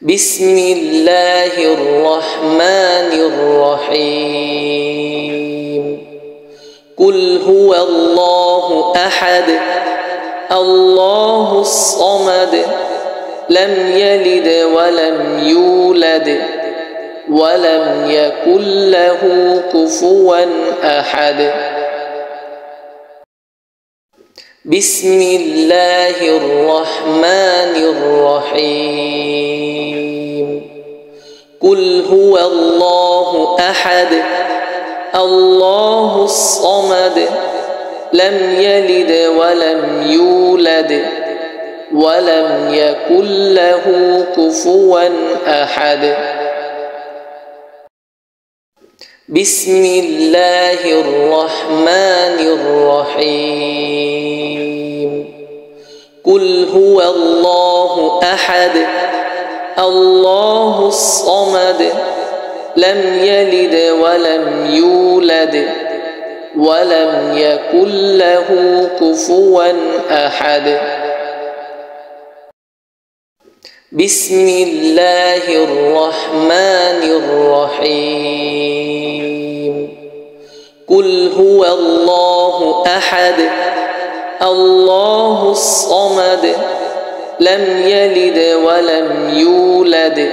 بسم الله الرحمن الرحيم قل هو الله أحد الله الصمد لم يلد ولم يولد ولم يكن له كفوا أحد بسم الله الرحمن الرحيم قل هو الله أحد الله الصمد لم يلد ولم يولد ولم يكن له كفوا أحد بسم الله الرحمن الرحيم قل هو الله أحد الله الصمد لم يلد ولم يولد ولم يكن له كفوا أحد بسم الله الرحمن الرحيم قل هو الله أحد الله الصمد لم يلد ولم يولد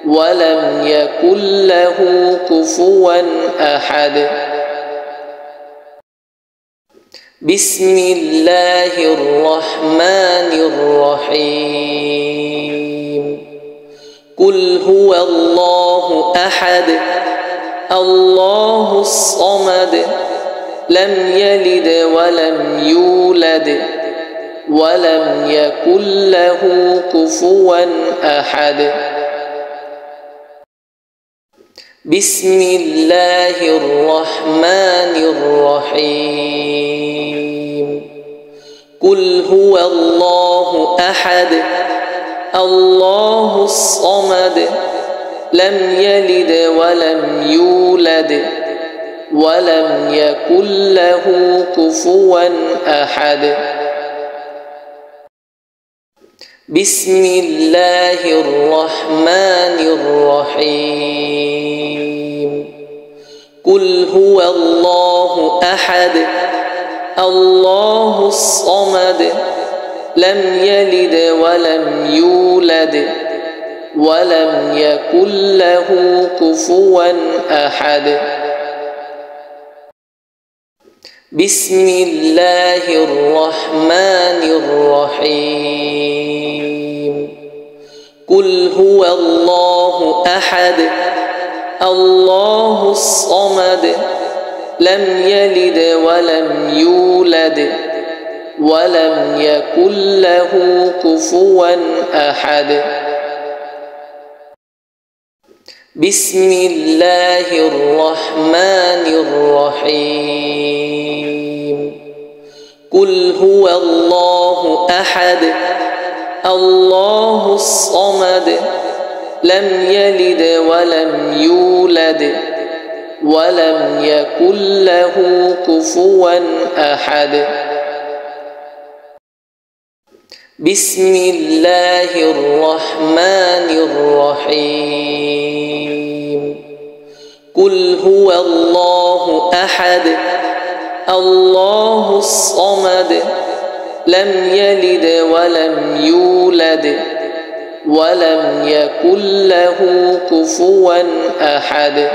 ولم يكن له كفوا أحد بسم الله الرحمن الرحيم قل هو الله أحد الله الصمد لم يلد ولم يولد ولم يكن له كفوا أحد بسم الله الرحمن الرحيم قل هو الله أحد الله الصمد لم يلد ولم يولد ولم يكن له كفوا أحد بسم الله الرحمن الرحيم قل هو الله أحد الله الصمد لم يلد ولم يولد ولم يكن له كفوا أحد بسم الله الرحمن الرحيم قل هو الله أحد الله الصمد لم يلد ولم يولد ولم يكن له كفوا أحد بسم الله الرحمن الرحيم قل هو الله أحد الله الصمد لم يلد ولم يولد ولم يكن له كفوا أحد بسم الله الرحمن الرحيم قل هو الله أحد الله الصمد لم يلد ولم يولد ولم يكن له كفوا أحد